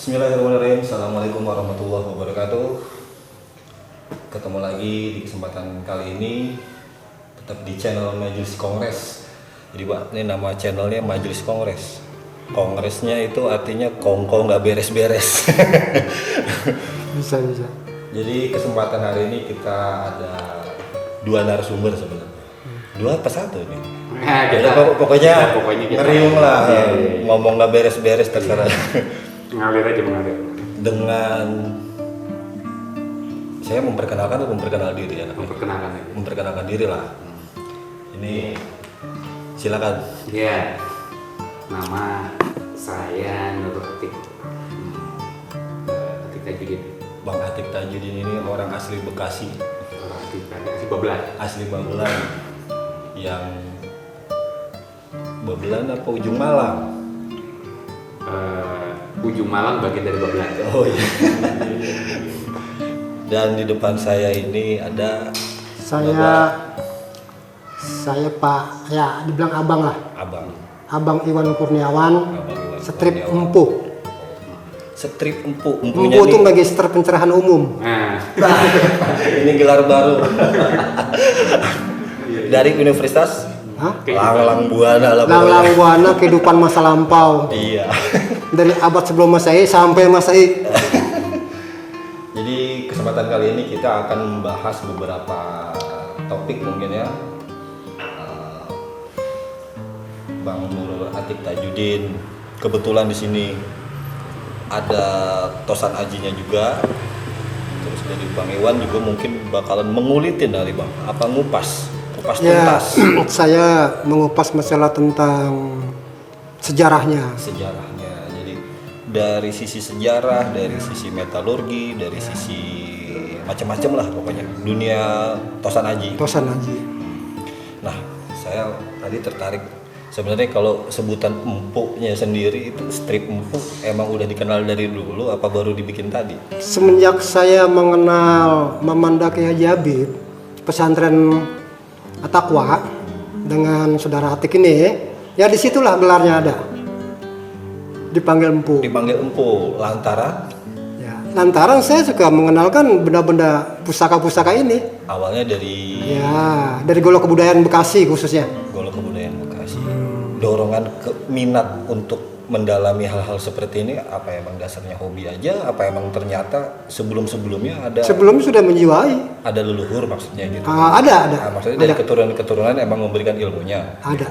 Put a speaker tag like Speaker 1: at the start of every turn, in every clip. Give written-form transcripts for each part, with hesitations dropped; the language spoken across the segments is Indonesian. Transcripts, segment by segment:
Speaker 1: Bismillahirrahmanirrahim. Assalamualaikum warahmatullahi wabarakatuh. Ketemu lagi di kesempatan kali ini tetap di channel Majelis Kongres. Jadi Pak, ini nama channelnya Majelis Kongres. Kongresnya itu artinya kongko nggak beres-beres.
Speaker 2: Bisa.
Speaker 1: Jadi kesempatan hari ini kita ada dua narasumber sebenarnya. Dua apa satu nih? Pokoknya
Speaker 3: kita
Speaker 1: ngeriung lah.
Speaker 3: Iya.
Speaker 1: Ngomong nggak beres-beres terserah.
Speaker 3: Mengalir.
Speaker 1: Dengan saya memperkenalkan atau memperkenal diri ya? Memperkenalkan diri lah. Ini silakan.
Speaker 3: Ya, nama saya Nur Atik. Atik Tajudin.
Speaker 1: Bang Atik Tajudin ini orang asli Bekasi.
Speaker 3: Asli Babelan.
Speaker 1: Asli Babelan. Yang Babelan apa ujung Malang?
Speaker 3: Ujung Malang bagian dari Babelan.
Speaker 1: Oh iya. Dan di depan saya ini ada
Speaker 2: saya Pak, ya dibilang abang lah.
Speaker 1: Abang
Speaker 2: Iwan Kurniawan, strip
Speaker 1: Kurniawan.
Speaker 2: empuh.
Speaker 1: Strip empuh.
Speaker 2: Empuh itu magister pencerahan umum.
Speaker 3: Nah,
Speaker 1: Ini gelar baru. Dari Universitas
Speaker 2: Hah?
Speaker 1: Langlang Buana lah.
Speaker 2: Langlang Buana kehidupan masa lampau.
Speaker 1: Iya.
Speaker 2: Dari abad sebelum Masehi sampai Masehi.
Speaker 1: Jadi kesempatan kali ini kita akan membahas beberapa topik mungkin ya. Bang Nur Atik Tajudin, kebetulan di sini ada Tosan Ajinya juga. Terus dari Bang Iwan juga mungkin bakalan mengulitin dari Bang, apa ngupas
Speaker 2: Ya,
Speaker 1: tuntas
Speaker 2: saya mengupas masalah tentang sejarahnya.
Speaker 1: sejarahnya. Jadi dari sisi sejarah, dari sisi metalurgi, dari sisi macam-macam lah pokoknya dunia Tosan Aji.
Speaker 2: Tosan Aji.
Speaker 1: Nah, saya tadi tertarik sebenarnya kalau sebutan empuknya sendiri itu strip empuk emang udah dikenal dari dulu apa baru dibikin tadi?
Speaker 2: Semenjak saya mengenal Mamanda Kiai Haji Habib, pesantren At-Taqwa dengan saudara Atik ini, ya disitulah gelarnya ada. Dipanggil empu.
Speaker 1: Dipanggil empu lantaran
Speaker 2: Ya, lantaran saya juga mengenalkan benda-benda pusaka-pusaka ini.
Speaker 1: awalnya dari
Speaker 2: Ya, dari Golok Kebudayaan Bekasi khususnya.
Speaker 1: Golok Kebudayaan Bekasi. Dorongan minat untuk mendalami hal-hal seperti ini apa emang dasarnya hobi aja? Apa emang ternyata sebelum-sebelumnya ada
Speaker 2: Sebelumnya sudah menjiwai.
Speaker 1: ada leluhur maksudnya gitu?
Speaker 2: Ada.
Speaker 1: Nah, maksudnya dari keturunan-keturunan emang memberikan ilmunya?
Speaker 2: Ada.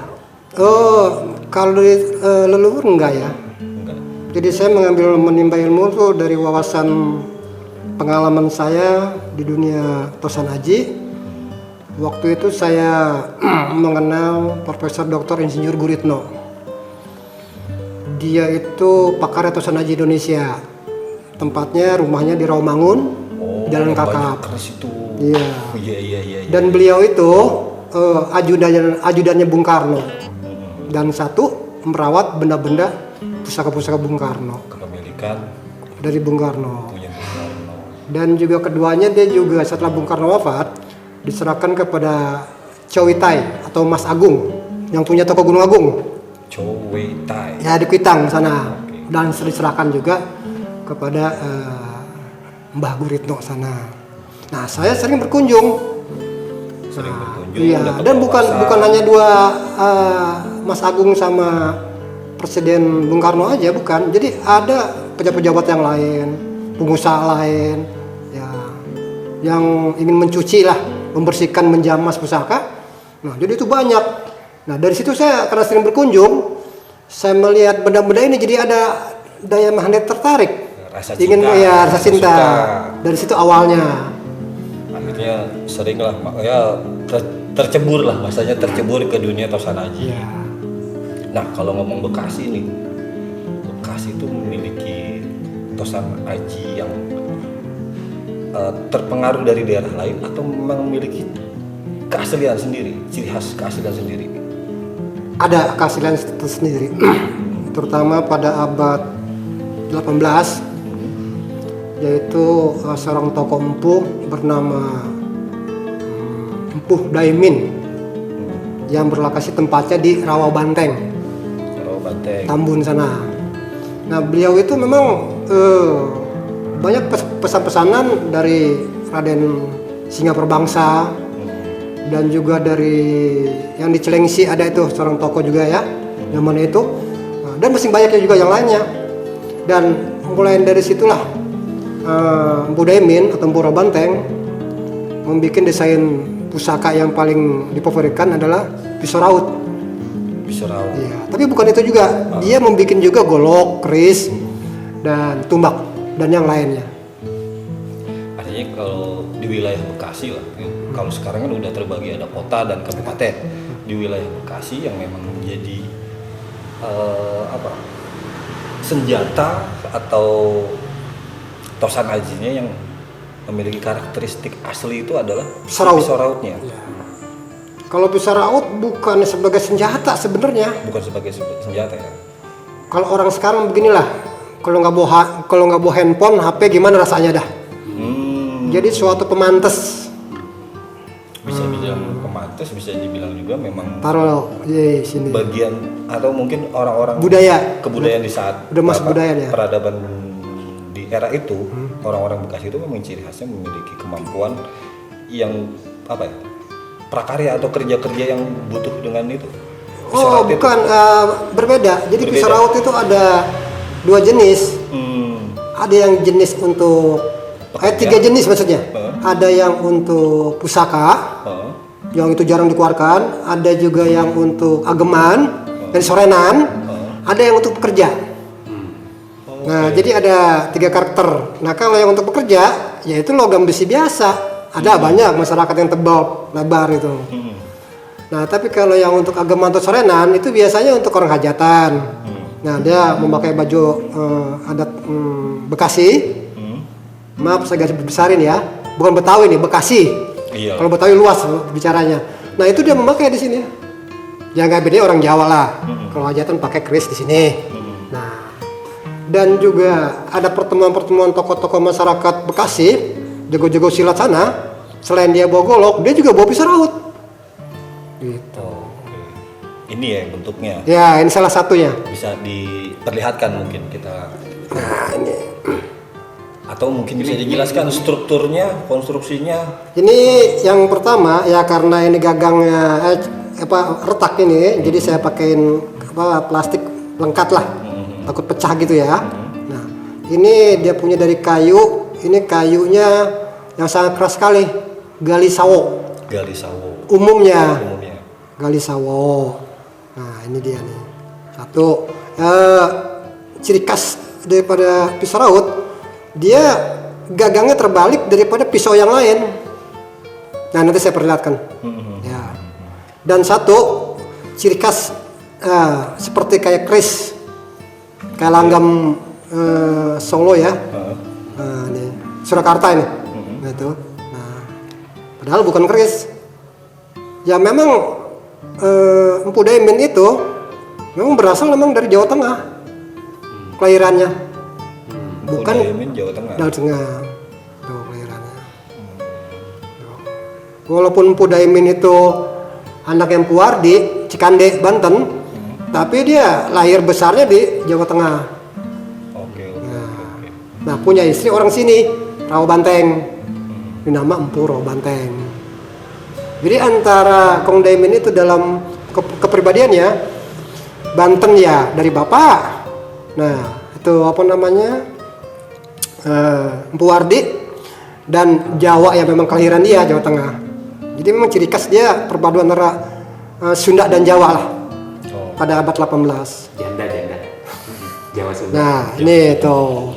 Speaker 2: Oh, kalau dari leluhur enggak ya.
Speaker 1: Enggak.
Speaker 2: Jadi saya menimba ilmu tuh dari wawasan pengalaman saya di dunia Tosan Aji. Waktu itu saya mengenal Profesor Dr. Insinyur Guritno. Dia itu pakar Tosan Aji Indonesia. Tempatnya rumahnya di Rawamangun, Jalan Kakap.
Speaker 1: Keras itu.
Speaker 2: Iya.
Speaker 1: Oh, iya.
Speaker 2: Dan beliau itu ajudannya Bung Karno. Dan satu merawat benda-benda pusaka-pusaka Bung Karno
Speaker 1: Kepemilikan
Speaker 2: dari Bung Karno.
Speaker 1: punya Bung Karno.
Speaker 2: Dan juga keduanya dia juga setelah Bung Karno wafat diserahkan kepada Cowitai atau Mas Agung yang punya toko Gunung Agung.
Speaker 1: Cowitai.
Speaker 2: Ya di Kuitang sana.
Speaker 1: Oke.
Speaker 2: Dan diserahkan juga kepada Mbah Guritno sana. Nah, saya sering berkunjung.
Speaker 1: Sering berkunjung.
Speaker 2: Iya,
Speaker 1: dapat
Speaker 2: dan
Speaker 1: wawasan.
Speaker 2: bukan hanya dua Mas Agung sama Presiden Bung Karno aja, bukan. Jadi ada pejabat-pejabat yang lain, pengusaha lain, ya, yang ingin mencuci lah, membersihkan, menjamas pusaka. Nah, jadi itu banyak. Nah, dari situ saya karena sering berkunjung, saya melihat benda-benda ini jadi ada daya magnet tertarik.
Speaker 1: Rasa
Speaker 2: Ingin
Speaker 1: cinta,
Speaker 2: ya rasa cinta.
Speaker 1: suka.
Speaker 2: Dari situ awalnya.
Speaker 1: Akhirnya sering lah ya tercebur lah bahasanya tercebur ke dunia Tosan Aji.
Speaker 2: Ya.
Speaker 1: Nah kalau ngomong Bekasi nih, Bekasi itu memiliki Tosan Aji yang terpengaruh dari daerah lain atau memang memiliki keaslian sendiri, ciri khas keaslian sendiri?
Speaker 2: Ada keaslian tersendiri. Terutama pada abad 18, yaitu seorang tokoh empuh bernama Empuh Daimin yang berlokasi tempatnya di Rawabanteng,
Speaker 1: Banteng.
Speaker 2: Tambun sana. Nah, beliau itu memang banyak pesan-pesanan dari Raden Singaperbangsa dan juga dari yang di Celengsi ada itu seorang tokoh juga ya zaman itu. Dan masih banyaknya juga yang lainnya. Dan mulai dari situlah Mpu Daimin atau Mpu Robanteng membuat desain pusaka yang paling difavoritkan adalah pisau raut.
Speaker 1: Pisau raut.
Speaker 2: Iya, tapi bukan itu juga. Dia membuat juga golok, keris, dan tumbak dan yang lainnya.
Speaker 1: Artinya kalau di wilayah Bekasi lah, kalau sekarang kan udah terbagi ada kota dan kabupaten. Di wilayah Bekasi yang memang menjadi senjata atau sanajinya yang memiliki karakteristik asli itu adalah pisau rautnya.
Speaker 2: Ya. Kalau pisau raut bukan sebagai senjata sebenarnya.
Speaker 1: Bukan sebagai senjata ya.
Speaker 2: Kalau orang sekarang beginilah, kalau nggak bawa handphone, HP gimana rasanya dah? Jadi suatu pemantes.
Speaker 1: Bisa dibilang pemantes, bisa dibilang juga memang
Speaker 2: Taruh di sini.
Speaker 1: bagian atau mungkin orang-orang kebudayaan di saat
Speaker 2: udah masuk budaya ya.
Speaker 1: peradaban di era itu orang-orang Bekasi itu memang ciri khasnya memiliki kemampuan yang prakarya atau kerja-kerja yang butuh dengan itu. Pisau raut itu.
Speaker 2: Bukan berbeda. Jadi pisau raut itu ada dua jenis. Ada yang jenis untuk tiga jenis maksudnya. Ada yang untuk pusaka, yang itu jarang dikeluarkan. Ada juga yang untuk ageman dan sorenan. Ada yang untuk pekerja. Nah, jadi ada 3 karakter. Nah, kalau yang untuk pekerja, yaitu logam besi biasa. Ada banyak masyarakat yang tebal, lebar itu. Nah, tapi kalau yang untuk ageman atau sorenan itu biasanya untuk orang hajatan. Nah, dia memakai baju adat Bekasi. Maaf, saya garis besarin ya. Bukan Betawi nih, Bekasi.
Speaker 1: Iya.
Speaker 2: Kalau Betawi luas bicaranya. Nah, itu dia memakai di sini. Ya nggak beda orang Jawa lah. Kalau hajatan pakai keris di sini. Nah, dan juga ada pertemuan-pertemuan tokoh-tokoh masyarakat Bekasi, jago-jago silat sana. Selain dia bawa golok, dia juga bawa pisau raut. Gitu.
Speaker 1: Oke. Ini ya bentuknya.
Speaker 2: Ya, ini salah satunya.
Speaker 1: Bisa diperlihatkan mungkin kita.
Speaker 2: Nah, ini.
Speaker 1: Atau mungkin bisa dijelaskan strukturnya, konstruksinya.
Speaker 2: Ini yang pertama ya karena ini gagangnya retak ini, jadi saya pakein plastik lengkap lah, takut pecah gitu ya. Nah, ini dia punya dari kayu, ini kayunya yang sangat keras sekali, gali sawo.
Speaker 1: Gali sawo.
Speaker 2: Umumnya. Gali sawo. Nah, ini dia nih. Satu, ciri khas daripada pisau raut, dia gagangnya terbalik daripada pisau yang lain. Nah, nanti saya perlihatkan. Ya. Dan satu ciri khas seperti kayak keris, kayak langgam Solo ya. Ini Surakarta ini. Nah, itu. Nah, padahal bukan keris. Ya memang Mpu Daimin itu memang berasal memang dari Jawa Tengah kelahirannya. Bukan
Speaker 1: Jawa Tengah.
Speaker 2: Jawa Tengah. Tuh kelahirannya. Walaupun Mpu Daimin itu anak yang Puardi, Cikande, Banten, tapi dia lahir besarnya di Jawa Tengah.
Speaker 1: Oke.
Speaker 2: Nah, punya istri orang sini, Rawabanteng. Ini nama Mpu Rawabanteng. Jadi antara Kong Daimin itu dalam kepribadiannya, Banten ya dari bapak. Nah, itu apa namanya? Mpu Wardi, dan Jawa yang memang kelahiran dia, Jawa Tengah. Jadi memang ciri khas dia perpaduan antara Sunda dan Jawa lah. Pada abad 18.
Speaker 3: Janda. Jawa Sunda.
Speaker 2: Nah, ini tuh.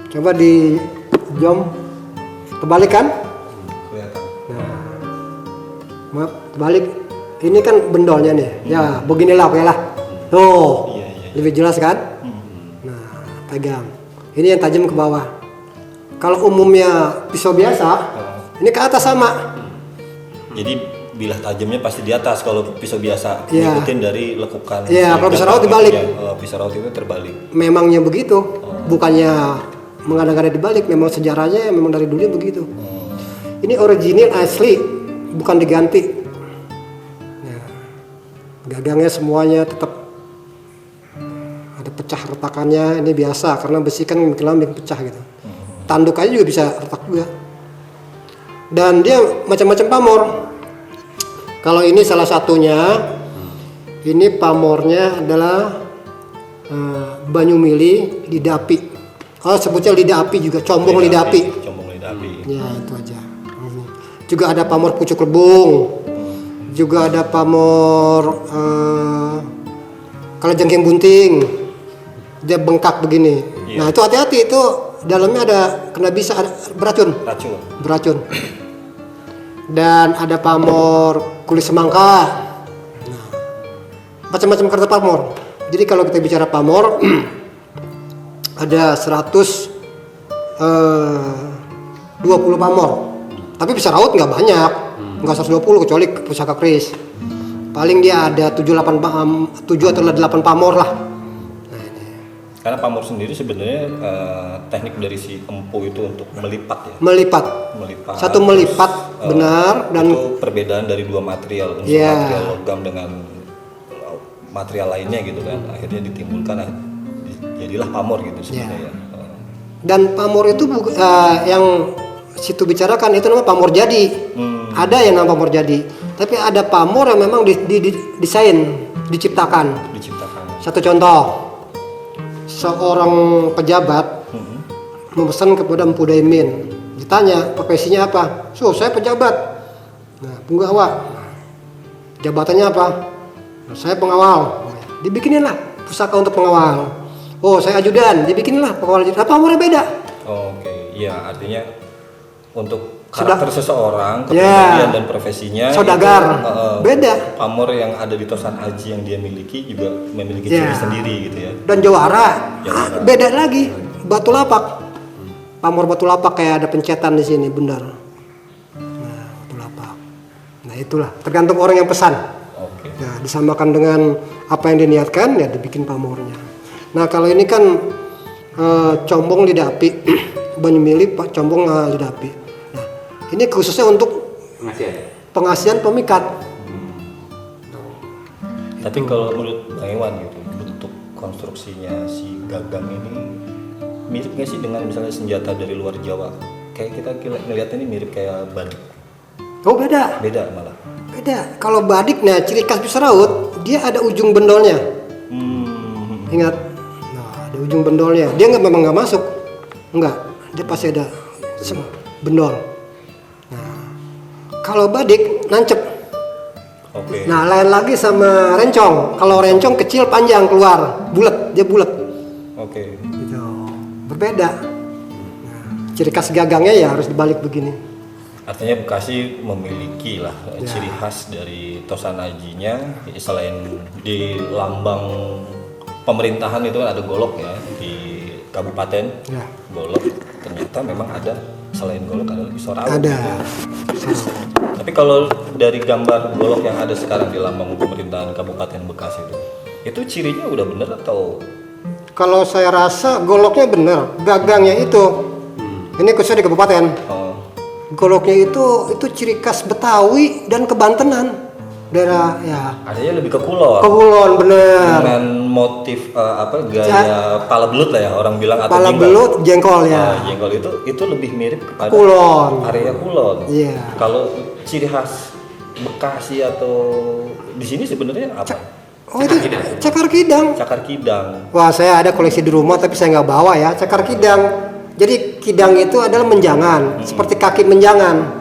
Speaker 2: Coba di jom terbalik kan?
Speaker 1: Kelihatan.
Speaker 2: Nah, maaf, terbalik. Ini kan bendolnya nih. Ya, beginilah oke lah. Tuh, lebih jelas kan? Nah, pegang. Ini yang tajam ke bawah. Kalau umumnya pisau biasa, ini ke atas sama.
Speaker 1: Jadi bilah tajamnya pasti di atas kalau pisau biasa.
Speaker 2: Iya.
Speaker 1: Ngikutin dari lekukan.
Speaker 2: Iya, kalau pisau raut dibalik.
Speaker 1: Pisau raut itu terbalik.
Speaker 2: Memangnya begitu. Bukannya mengada-ngada dibalik, memang sejarahnya memang dari dulu begitu. Ini original asli, bukan diganti. Ya. Gagangnya semuanya tetap ada pecah retakannya ini biasa karena besi kan makin lama makin pecah gitu. Tanduk aja juga bisa retak juga. Dan dia macam-macam pamor. Kalau ini salah satunya, ini pamornya adalah banyu mili lidah api. Oh, sebutnya lidah api juga, combong lidah api.
Speaker 1: Combong lidah api.
Speaker 2: Ya itu aja. Juga ada pamor pucuk lebung. Juga ada pamor kalajengking bunting. Dia bengkak begini.
Speaker 1: Iya.
Speaker 2: Nah itu hati-hati, itu dalamnya ada kena bisa ada
Speaker 1: Racun.
Speaker 2: beracun. Dan ada pamor kulit semangka. Nah, macam-macam karakter pamor. Jadi kalau kita bicara pamor ada 120 pamor. Tapi bisa raut nggak banyak, nggak 120 kecuali pusaka keris. Paling dia ada 7 atau 8 pamor lah.
Speaker 1: Karena pamor sendiri sebenarnya teknik dari si empu itu untuk melipat ya.
Speaker 2: Melipat. Satu melipat benar dan
Speaker 1: itu perbedaan dari dua material, unsur
Speaker 2: Iya.
Speaker 1: material logam dengan material lainnya gitu kan. Akhirnya ditimbulkan jadilah pamor gitu sebenarnya.
Speaker 2: dan pamor itu yang situ bicarakan itu namanya pamor jadi. Ada yang nama pamor jadi, tapi ada pamor yang memang desain, diciptakan. Satu contoh, seorang pejabat memesan kepada Empu Daimin, ditanya profesinya apa? Saya pejabat. Nah, penggawa. Jabatannya apa? Saya pengawal. Dibikinin lah pusaka untuk pengawal. Oh, saya ajudan. Dibikinin lah pengawal ajudan. Apa pamornya beda?
Speaker 1: Oke, iya artinya untuk
Speaker 2: Sudah-
Speaker 1: karakter seseorang,
Speaker 2: Ya.
Speaker 1: kepribadian dan profesinya
Speaker 2: Saudagar.
Speaker 1: itu,
Speaker 2: Beda.
Speaker 1: pamor yang ada di Tosan Aji yang dia miliki juga memiliki
Speaker 2: Ya.
Speaker 1: ciri sendiri gitu ya.
Speaker 2: Dan jawara.
Speaker 1: Jawara.
Speaker 2: Beda lagi. Batu lapak. Pamor batu lapak kayak ada pencetan di sini, benar. Nah, batu lapak. Nah, itulah tergantung orang yang pesan.
Speaker 1: Oke.
Speaker 2: Nah, disamakan dengan apa yang diniatkan, ya dibikin pamornya. Nah, kalau ini kan combong lidah api, banyu mili pak combong lidah api. Nah, ini khususnya untuk
Speaker 3: Masih ada.
Speaker 2: pengasihan pemikat.
Speaker 1: Tapi kalau menurut Bang Iwan gitu, bentuk konstruksinya si gagang ini mirip nggak sih dengan misalnya senjata dari luar Jawa? Kayak kita ngeliat ini mirip kayak badik.
Speaker 2: Oh, beda.
Speaker 1: Beda malah.
Speaker 2: Beda. Kalau badik, nah ciri khas bisa raut, dia ada ujung bendolnya. Ingat. Nah, ada ujung bendolnya. Dia memang nggak masuk. Enggak. Dia pasti ada bendol. Nah, kalau badik nancep.
Speaker 1: Oke.
Speaker 2: Nah, lain lagi sama rencong. Kalau rencong kecil panjang keluar, bulat, dia bulat.
Speaker 1: Oke.
Speaker 2: Gitu. Berbeda. Nah, ciri khas gagangnya ya harus dibalik begini.
Speaker 1: Artinya Bekasi memiliki lah
Speaker 2: Ya.
Speaker 1: ciri khas dari Tosan Ajinya, selain di lambang pemerintahan itu kan ada golok ya di kabupaten.
Speaker 2: Ya.
Speaker 1: Golok ternyata memang ada, selain golok ada pisau raut.
Speaker 2: Ada.
Speaker 1: gitu. Tapi kalau dari gambar golok yang ada sekarang di lambang pemerintahan Kabupaten Bekasi itu cirinya udah bener atau?
Speaker 2: Kalau saya rasa goloknya bener, gagangnya itu. Ini khususnya di kabupaten. Goloknya itu ciri khas Betawi dan Kebantenan. Daerah ya.
Speaker 1: Artinya lebih ke kulon.
Speaker 2: Kebulon bener.
Speaker 1: Dengan motif gaya pala belut lah ya orang bilang atau
Speaker 2: Pala
Speaker 1: jengkol.
Speaker 2: belut jengkol ya.
Speaker 1: Jengkol itu lebih mirip kepada
Speaker 2: Kulon.
Speaker 1: area kulon.
Speaker 2: Iya.
Speaker 1: Kalau ciri khas Bekasi atau di sini sebenarnya apa?
Speaker 2: Oh itu cakar kidang.
Speaker 1: Cakar kidang.
Speaker 2: Wah, saya ada koleksi di rumah tapi saya nggak bawa ya. Cakar kidang. Jadi kidang itu adalah menjangan, seperti kaki menjangan.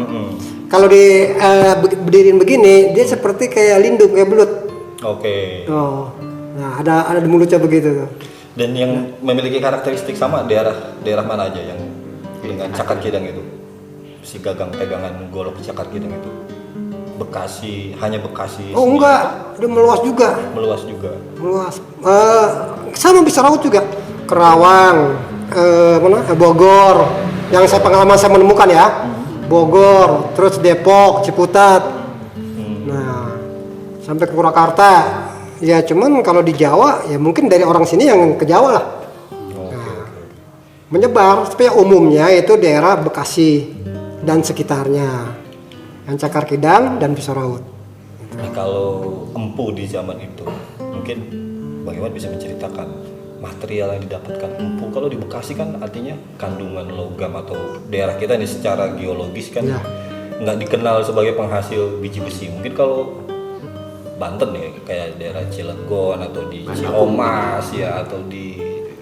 Speaker 2: Kalau berdiriin begini, dia seperti kayak lindung, kayak belut.
Speaker 1: Oke.
Speaker 2: Oh, nah ada di mulutnya begitu tuh.
Speaker 1: Dan yang memiliki karakteristik sama daerah mana aja yang dengan cakar kidang itu? Si gagang pegangan golok cakar kidang itu. Bekasi, hanya Bekasi.
Speaker 2: Oh
Speaker 1: sendiri
Speaker 2: enggak, dia meluas juga.
Speaker 1: meluas juga.
Speaker 2: Meluas. Sama bisa raut juga. Kerawang, Bogor. Yang saya pengalaman saya menemukan ya. Bogor, terus Depok, Ciputat. Nah, sampai ke Purwakarta. Ya cuman kalau di Jawa ya mungkin dari orang sini yang ke Jawa lah. Menyebar, tapi umumnya itu daerah Bekasi dan sekitarnya. Yang cakar kidang dan pisau raut.
Speaker 1: Nah, kalau empu di zaman itu, mungkin Bang Iwan bisa menceritakan material yang didapatkan empu. Kalau di Bekasi kan artinya kandungan logam, atau daerah kita nih secara geologis kan
Speaker 2: Ya.
Speaker 1: nggak dikenal sebagai penghasil biji besi. Mungkin kalau Banten ya, kayak daerah Cilegon atau di Ciamas ya, atau di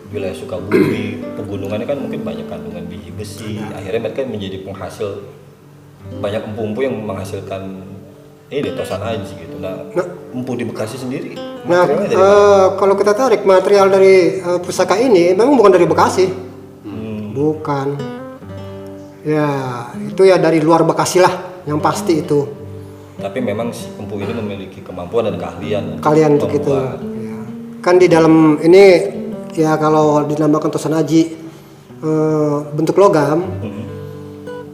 Speaker 1: wilayah Sukabumi, pegunungannya kan mungkin banyak kandungan biji besi. Akhirnya mereka menjadi penghasil banyak empu-empu yang menghasilkan ini tosan aji gitu. Nah, empu di Bekasi sendiri
Speaker 2: Nah,
Speaker 1: materialnya dari mana?
Speaker 2: kalau kita tarik material dari pusaka ini memang bukan dari Bekasi. Bukan. Ya, itu ya dari luar Bekasi lah, yang pasti itu.
Speaker 1: Tapi memang si empu ini memiliki kemampuan dan keahlian
Speaker 2: Kalian untuk itu.
Speaker 1: membuat.
Speaker 2: Ya. Kan di dalam ini ya kalau dinamakan tosan aji bentuk logam.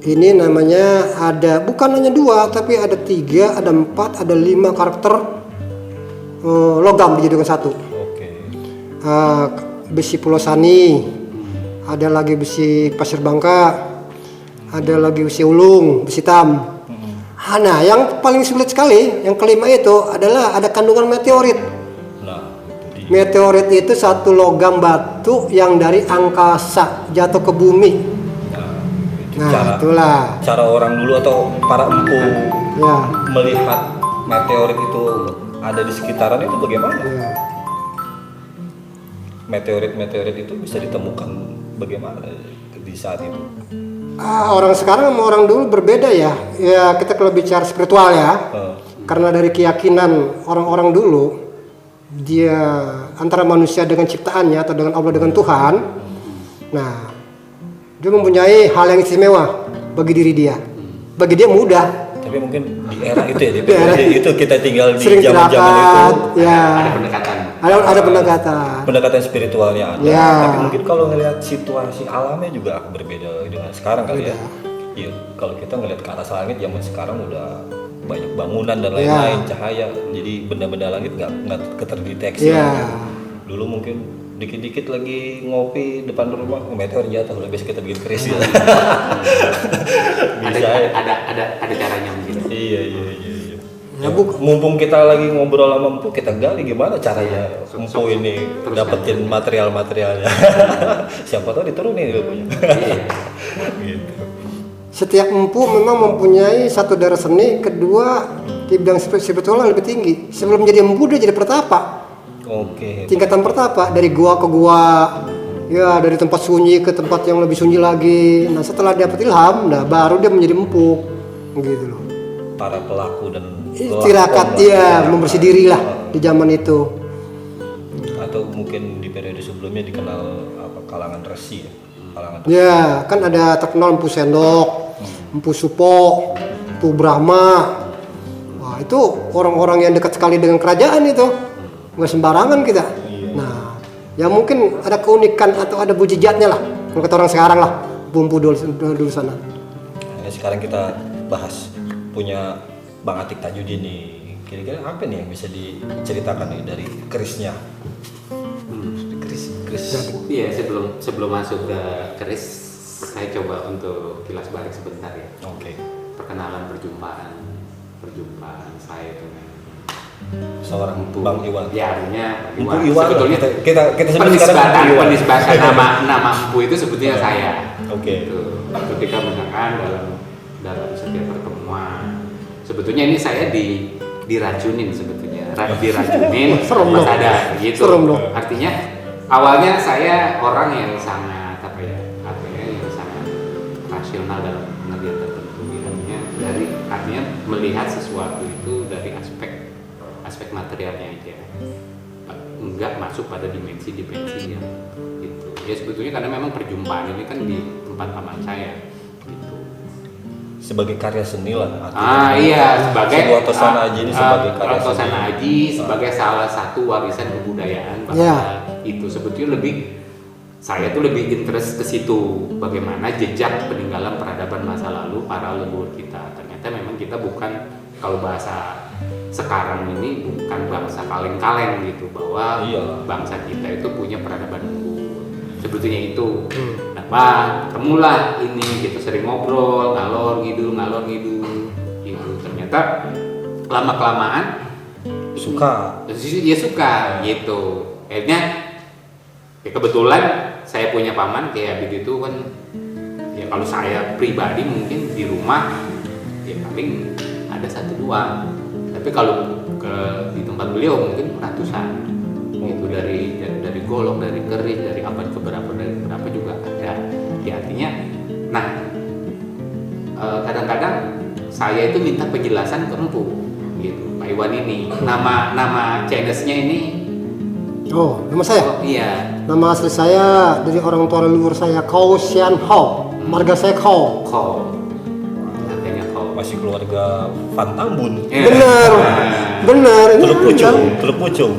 Speaker 2: Ini namanya ada bukan hanya 2 tapi ada 3, ada 4, ada 5 karakter logam dijadikan satu.
Speaker 1: Oke.
Speaker 2: Besi Pulosani, ada lagi besi Pasir Bangka, ada lagi besi Ulung, besi Tam. Nah, yang paling sulit sekali, yang kelima itu adalah ada kandungan meteorit.
Speaker 1: Nah, itu dia.
Speaker 2: Meteorit itu satu logam batu yang dari angkasa jatuh ke bumi.
Speaker 1: Nah,
Speaker 2: Nah, itulah.
Speaker 1: cara orang dulu atau para empu
Speaker 2: Ya,
Speaker 1: melihat meteorit itu ada di sekitaran itu bagaimana?
Speaker 2: ya.
Speaker 1: Meteorit itu bisa ditemukan bagaimana di saat itu?
Speaker 2: Orang sekarang sama orang dulu berbeda ya. Ya, kita kalau bicara spiritual ya. Karena dari keyakinan orang-orang dulu, dia antara manusia dengan ciptaannya atau dengan Allah dengan Tuhan. Nah, dia mempunyai hal yang istimewa bagi diri dia. Bagi dia mudah.
Speaker 1: Tapi mungkin di era itu ya, di
Speaker 2: Di era
Speaker 1: periode itu kita tinggal di
Speaker 2: Sering
Speaker 1: zaman-zaman itu,
Speaker 2: tirakat, ya.
Speaker 3: Ada pendekatan.
Speaker 2: Ada pendekatan.
Speaker 1: pendekatan spiritualnya ada.
Speaker 2: Ya.
Speaker 1: Tapi mungkin kalau ngelihat situasi alamnya juga berbeda dengan sekarang kali ya. Iya, kalau kita ngelihat ke atas langit zaman sekarang udah banyak bangunan dan lain-lain, cahaya, jadi benda-benda langit nggak keterdeteksi.
Speaker 2: Ya.
Speaker 1: Dulu mungkin dikit-dikit lagi ngopi depan rumah, meteor jatuh, udah besok kita bikin keris ya. Bisa ya.
Speaker 3: Ada caranya mungkin.
Speaker 1: Iya.
Speaker 2: Ya,
Speaker 1: Mumpung kita lagi ngobrol sama empu, kita gali gimana caranya empu ini
Speaker 3: terus
Speaker 1: dapetin material-materialnya. Siapa tahu diturunin ilmunya. Gitu.
Speaker 2: Setiap empu memang mempunyai satu darah seni, kedua di bidang spiritual yang lebih tinggi. Sebelum jadi empu dia jadi pertapa.
Speaker 1: Oke.
Speaker 2: Tingkatan pertapa dari gua ke gua, ya dari tempat sunyi ke tempat yang lebih sunyi lagi. Nah setelah dapat ilham, nah baru dia menjadi empu, gitu loh.
Speaker 1: Para pelaku dan
Speaker 2: Tirakat ya membersih diri lah di zaman itu.
Speaker 1: atau mungkin di periode sebelumnya dikenal apa kalangan resi ya. Kalangan
Speaker 2: Ya kan ada terkenal empu sendok, empu supo, empu Brahma. Wah itu orang-orang yang dekat sekali dengan kerajaan itu, nggak sembarangan kita. Nah, ya mungkin ada keunikan atau ada mujizatnya lah. Kalau kata orang sekarang lah, empu dulu sana.
Speaker 1: Nah, sekarang kita bahas punya Bang Atik Tajudin nih. Kira-kira apa nih yang bisa diceritakan nih dari kerisnya? Keris.
Speaker 3: Iya, sebelum masuk ke keris, saya coba untuk kilas balik sebentar ya.
Speaker 1: Oke.
Speaker 3: Perkenalan perjumpaan saya dengan
Speaker 1: Seorang Bang Iwan.
Speaker 3: Ya, artinya
Speaker 1: Empu Iwan.
Speaker 3: sebetulnya
Speaker 1: kita sebut sekarang Empu Iwan.
Speaker 3: penisbatan nama empu itu sebetulnya saya.
Speaker 1: Oke.
Speaker 3: Gitu. Ketika misalkan dalam setiap pertemuan, sebetulnya ini saya diracunin sebetulnya, diracunin
Speaker 2: Serem
Speaker 3: pas
Speaker 2: dong.
Speaker 3: ada gitu.
Speaker 2: Serem dong.
Speaker 3: Artinya awalnya saya orang yang sangat yang sangat rasional dalam pengertian tertentu. Artinya melihat sesuatu itu dari aspek materialnya aja, enggak masuk pada dimensi-dimensi yang gitu. Ya sebetulnya karena memang perjumpaan ini kan di tempat paman saya gitu.
Speaker 1: Sebagai karya seni lah.
Speaker 3: Iya, sebagai
Speaker 1: sebuah tosana aji ini sebagai karya seni.
Speaker 3: tosana aji sebagai salah satu warisan kebudayaan bangsa.
Speaker 2: Ya.
Speaker 3: Itu sebetulnya saya tuh lebih interest ke situ, bagaimana jejak peninggalan peradaban masa lalu para leluhur kita. Ternyata memang kita bukan, kalau bahasa sekarang ini bukan bangsa kaleng-kaleng gitu, bahwa
Speaker 1: Iya.
Speaker 3: bangsa kita itu punya peradaban unggul. Sebetulnya itu. Nah, ketemulah ini gitu, sering ngobrol, ngalor ngidul gitu. Ternyata lama kelamaan
Speaker 1: Suka.
Speaker 3: dia suka gitu. Akhirnya Ya kebetulan saya punya paman kayak begitu kan. Ya kalau saya pribadi mungkin di rumah ya paling ada 1-2. Tapi kalau di tempat beliau mungkin ratusan. Itu dari golok, dari keris, dari abad keberapa, dari berapa juga ada. Ya artinya, nah kadang-kadang saya itu minta penjelasan ke Empu, gitu, Pak Iwan ini. Nama Chinese-nya ini.
Speaker 2: Oh, nama saya?
Speaker 3: Oh, iya.
Speaker 2: Nama asli saya dari orang tua leluhur saya Kau Sian Ho. Marga saya Kau.
Speaker 3: Kau. Artinya kau.
Speaker 1: Masih keluarga Van Tambun.
Speaker 3: Ya.
Speaker 2: Bener, bener. Ini
Speaker 1: Teluk Pucung,
Speaker 2: kan-
Speaker 1: Teluk Pucung.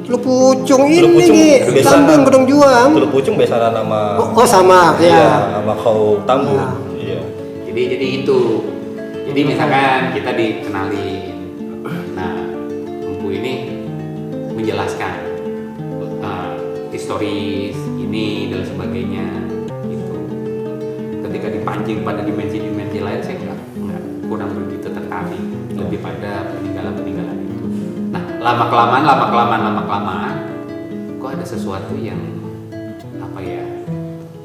Speaker 2: Teluk Pucung
Speaker 1: Teluk
Speaker 2: ini
Speaker 1: Pucung
Speaker 2: nih,
Speaker 1: biasa
Speaker 2: Tambun Gedong Juang.
Speaker 1: Teluk Pucung biasa nama.
Speaker 2: Oh, sama,
Speaker 1: Iya,
Speaker 2: ya.
Speaker 1: nama kau Tambun.
Speaker 2: Ya.
Speaker 1: Iya.
Speaker 3: Jadi itu. Jadi misalkan kita dikenalin. Nah, Empu ini menjelaskan historis ini dan sebagainya itu. Ketika dipancing pada dimensi-dimensi lain saya nggak kurang begitu tertarik, lebih pada peninggalan itu. Nah, lama kelamaan kok ada sesuatu yang apa ya,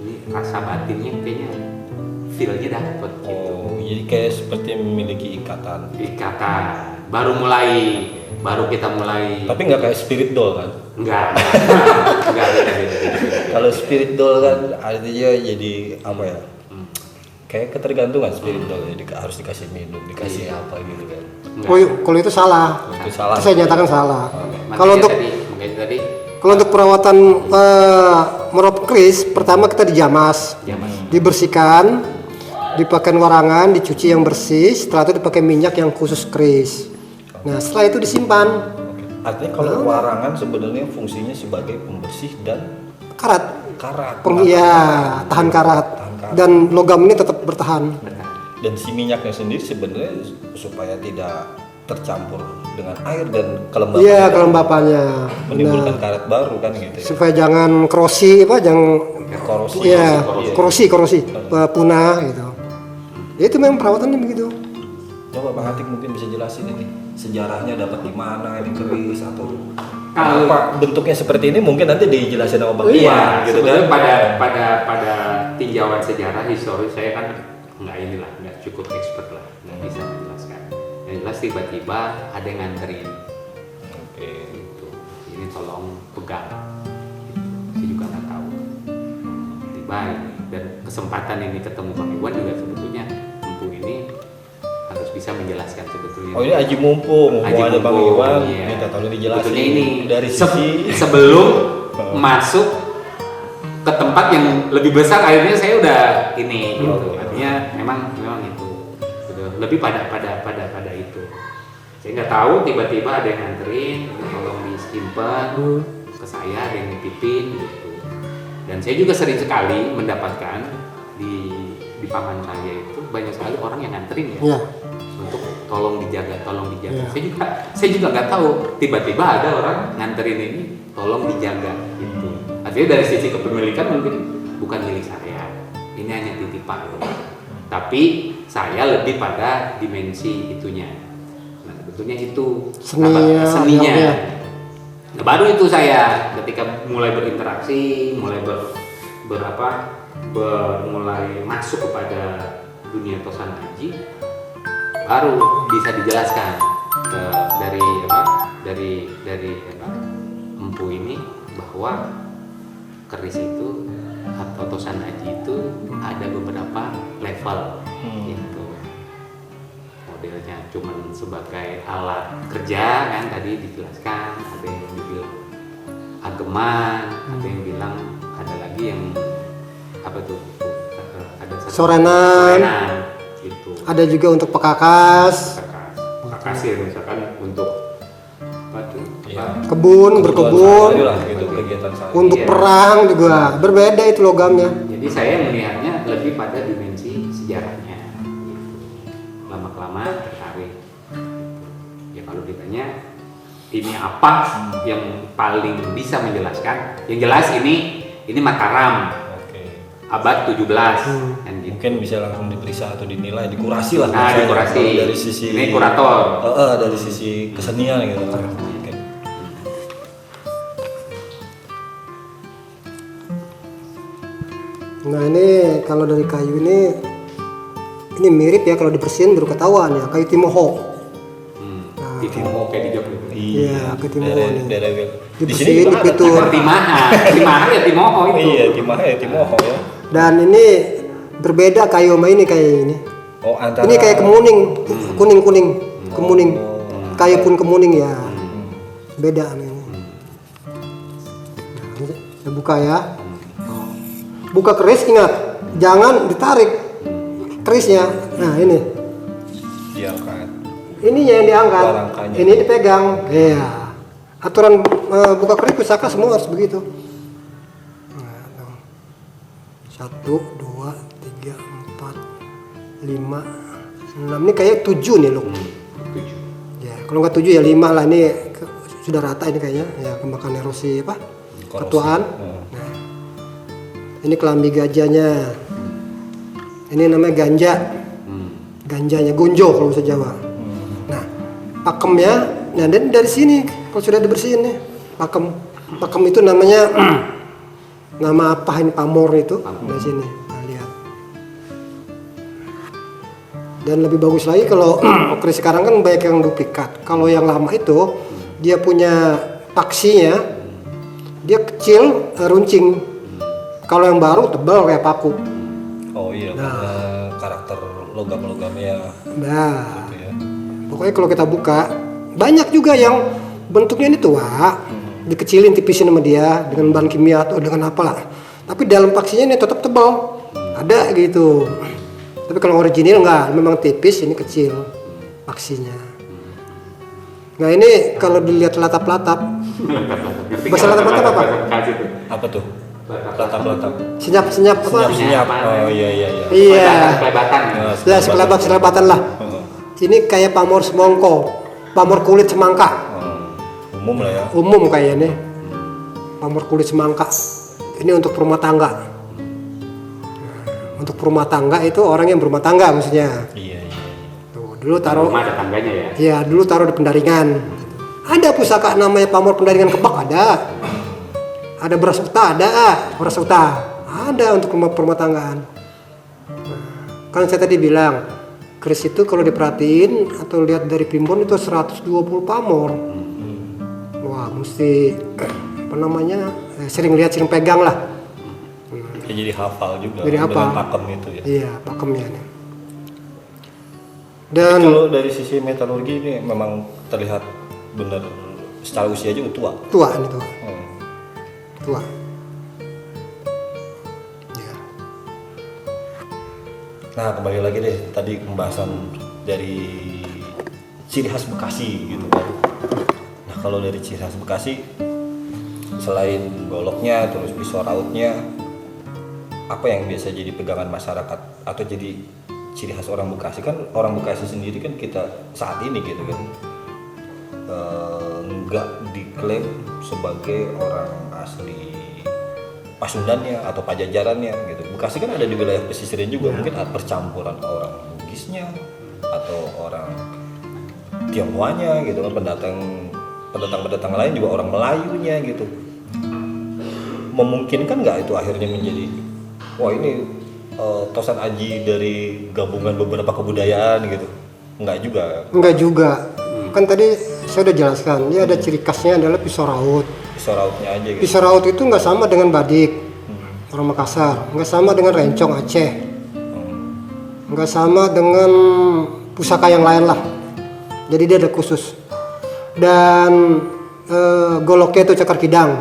Speaker 3: ini rasa batinnya kayaknya feel-nya dapet gitu.
Speaker 1: Oh, jadi kayak seperti memiliki ikatan.
Speaker 3: Baru kita mulai.
Speaker 1: Tapi nggak kayak spirit doll kan?
Speaker 3: Enggak, beda.
Speaker 1: Kalau spirit doll kan artinya jadi apa ya? Kayak ketergantungan spirit doll, jadi harus dikasih minum, dikasih apa gitu kan?
Speaker 3: Enggak.
Speaker 2: Oh, kalau itu salah.
Speaker 1: Itu salah.
Speaker 2: Itu saya nyatakan salah.
Speaker 3: Makanya
Speaker 2: Kalau untuk
Speaker 3: tadi
Speaker 2: kalau untuk perawatan merop keris, pertama kita dijamas,
Speaker 3: zaman
Speaker 2: dibersihkan, dipakai warangan, dicuci yang bersih, setelah itu dipakai minyak yang khusus keris. Nah, setelah itu disimpan.
Speaker 1: Artinya kalau warangan sebenarnya fungsinya sebagai pembersih dan
Speaker 2: Karat.
Speaker 1: karat.
Speaker 2: Iya, tahan karat. Dan logam ini tetap bertahan.
Speaker 1: Dan si minyaknya sendiri sebenarnya supaya tidak tercampur dengan air dan kelembapan.
Speaker 2: Iya, kelembapannya.
Speaker 1: Menimbulkan
Speaker 2: Benar.
Speaker 1: karat baru kan gitu. Ya?
Speaker 2: Supaya jangan korosi jangan
Speaker 1: Korosi.
Speaker 2: iya,
Speaker 1: Korosi.
Speaker 2: korosi, punah gitu. Ya, itu memang perawatannya begitu.
Speaker 1: Coba Bang Atik mungkin bisa jelasin ini sejarahnya dapat di mana ini keris atau
Speaker 3: Kalau-
Speaker 1: apa bentuknya seperti ini mungkin nanti dijelasin sama Bang
Speaker 3: Iya,
Speaker 1: Iwan gitu kan.
Speaker 3: sebetulnya pada tinjauan sejarah historis saya kan nggak cukup expert lah, nggak bisa menjelaskan. Yang jelas tiba-tiba ada yang nganterin,
Speaker 1: Oke.
Speaker 3: gitu. Ini tolong pegang, gitu. Saya juga nggak tahu. Tiba dan kesempatan ini ketemu Bang Iwan juga sebetulnya Empu ini harus bisa menjelaskan sebetulnya.
Speaker 1: Oh ini Aji Mumpung,
Speaker 3: Aji
Speaker 1: ada Bang
Speaker 3: Mumpung,
Speaker 1: Iwan
Speaker 3: iya.
Speaker 1: minta tolong dijelasin
Speaker 3: Sebetulnya ini
Speaker 1: dari sisi
Speaker 3: sebelum masuk ke tempat yang lebih besar, akhirnya saya udah ini gitu. Artinya memang itu udah lebih pada itu. Saya nggak tahu, tiba-tiba ada yang nganterin, tolong disimpan ke saya, ada yang nitipin gitu. Dan saya juga sering sekali mendapatkan di paman saya itu banyak sekali orang yang nganterin ya.
Speaker 2: Iya.
Speaker 3: Untuk tolong dijaga.
Speaker 2: Iya.
Speaker 3: Saya juga nggak tahu, tiba-tiba ada orang nganterin ini tolong dijaga gitu. Artinya dari sisi kepemilikan mungkin bukan milik saya, ini hanya titipan. Tapi saya lebih pada dimensi itunya. Nah, sebetulnya itu
Speaker 2: Seninya,
Speaker 3: seninya.
Speaker 2: iya.
Speaker 3: Nah, baru itu saya ketika mulai berinteraksi, mulai mulai masuk kepada dunia Tosan Aji, baru bisa dijelaskan dari Empu ini bahwa keris itu atau Tosan Aji itu ada beberapa level gitu. Modelnya cuman sebagai alat kerja kan tadi dijelaskan, ada yang dibilang ageman, ada yang bilang ada lagi yang apa tuh ada satu
Speaker 2: Sorenan.
Speaker 3: gitu.
Speaker 2: Ada juga untuk pekakas,
Speaker 3: Kakas ya misalkan untuk apa tuh?
Speaker 1: Iya.
Speaker 2: kebun, berkebun,
Speaker 1: Sehari-hari lah gitu kegiatan saya.
Speaker 2: untuk
Speaker 3: Iya.
Speaker 2: perang juga berbeda itu logamnya.
Speaker 3: Jadi saya melihatnya lebih pada dimensi sejarahnya. Gitu. Lama-kelamaan tertarik. Ya kalau ditanya ini apa yang paling bisa menjelaskan? Yang jelas ini Mataram
Speaker 1: Oke.
Speaker 3: abad 17 kan gitu.
Speaker 1: Mungkin bisa langsung diperiksa atau dinilai, dikurasi lah.
Speaker 3: Nah,
Speaker 1: maksudnya.
Speaker 3: dikurasi.
Speaker 1: Dari sisi
Speaker 3: Ini kurator.
Speaker 1: Dari sisi kesenian gitu. Oke.
Speaker 2: Nah ini kalau dari kayu ini mirip ya, kalau dibersihin baru ketahuan ya, kayu timoho.
Speaker 3: Timoho kayak di Jogja.
Speaker 2: Iya, kayu timoho nih.
Speaker 1: Daerah di
Speaker 2: Dibersihin,
Speaker 1: sini juga ada.
Speaker 2: dipitur.
Speaker 3: Timaha ya Timoho itu.
Speaker 1: Iya, Timaha ya Timoho ya.
Speaker 2: Dan ini berbeda kayu sama ini kayak ini.
Speaker 1: Oh, antara
Speaker 2: Ini kayak kuning, kemuning. Kayu pun kemuning ya. Beda nih. Nah, ini saya buka ya. Buka keris, ingat jangan ditarik kerisnya. Nah ini
Speaker 1: diangkat.
Speaker 2: ininya yang diangkat,
Speaker 1: Rangkanya.
Speaker 2: ini dipegang. Iya. Aturan buka keris pusaka semua harus begitu. Nah, tuh. 1, 2, 3, 4, 5, 6. Ini kayak 7 nih loh.
Speaker 3: 7.
Speaker 2: Ya, kalau nggak 7 ya 5 lah, ini sudah rata ini kayaknya. Ya, kemakan erosi apa?
Speaker 1: Korosi.
Speaker 2: Ketuaan. Nah, ini kelambi gajahnya. Ini namanya ganja. Ganjanya, gonjo kalau bahasa Jawa. Nah, pakemnya, nah dari sini kalau sudah dibersihin nih, pakem itu namanya nama apa ini, pamor itu dari sini. Nah, lihat. Dan lebih bagus lagi kalau keris sekarang kan banyak yang duplikat. Kalau yang lama itu dia punya paksinya, dia kecil, runcing. Kalau yang baru tebal kayak paku.
Speaker 1: Oh iya, karena karakter logam-logamnya
Speaker 2: Nah,
Speaker 1: gitu ya.
Speaker 2: pokoknya kalau kita buka banyak juga yang bentuknya ini tua, dikecilin, tipisin sama dia dengan bahan kimia atau dengan apalah. Tapi dalam paksinya ini tetap tebal, ada gitu. Tapi kalau original enggak, memang tipis, ini kecil paksinya. Nah ini kalau dilihat latap-latap, bahasa latap-latap apa?
Speaker 1: Apa tuh? Latap-latap.
Speaker 2: Senyap-senyap apa?
Speaker 1: Senyap. Oh iya.
Speaker 2: Iya.
Speaker 3: Kelebatan.
Speaker 2: Ya, sekelebatan lah. Ini kayak pamor semongko, pamor kulit semangka.
Speaker 1: Umum lah ya.
Speaker 2: Umum kayaknya. Pamor kulit semangka. Ini untuk rumah tangga. Nah, untuk rumah tangga itu orang yang berumah tangga maksudnya.
Speaker 1: Iya.
Speaker 2: Tuh, dulu taruh.
Speaker 3: Rumah ada tangganya ya.
Speaker 2: Iya, dulu taruh di pendaringan. Ada pusaka namanya pamor pendaringan kebak, ada. Ada beras uta, ada untuk rumah tanggaan. Nah, kan saya tadi bilang keris itu kalau diperhatiin atau lihat dari primbon itu 120 pamor. Wah, mesti apa namanya, sering lihat, sering pegang lah.
Speaker 1: Ya, jadi hafal juga
Speaker 2: Jadi hafal.
Speaker 1: dengan pakem itu ya.
Speaker 2: Iya, pakemnya nih. Dan
Speaker 1: Kalau dari sisi metalurgi ini memang terlihat benar secara usia juga tua.
Speaker 2: tua ini tua.
Speaker 1: Hmm.
Speaker 2: Tua. Ya.
Speaker 1: Nah, kembali lagi deh tadi pembahasan dari ciri khas Bekasi gitu kan. Nah, kalau dari ciri khas Bekasi selain goloknya terus pisau rautnya, apa yang biasa jadi pegangan masyarakat atau jadi ciri khas orang Bekasi? Kan orang Bekasi sendiri kan kita saat ini gitu kan nggak diklaim sebagai orang asli Pasundannya atau Pajajarannya gitu. Bekasi kan ada di wilayah pesisirnya juga, mungkin ada percampuran orang Bugisnya atau orang Tionghoanya gitu kan, pendatang lain juga orang Melayunya gitu. Memungkinkan nggak itu akhirnya menjadi wah ini tosan aji dari gabungan beberapa kebudayaan gitu? Enggak juga.
Speaker 2: Kan tadi saya udah jelaskan, dia ada ciri khasnya adalah pisau raut.
Speaker 1: Pisau rautnya aja gitu.
Speaker 2: Pisau raut itu nggak sama dengan badik orang Makassar, nggak sama dengan rencong Aceh, nggak sama dengan pusaka yang lain lah. Jadi dia ada khusus. Dan goloknya itu cakar kidang.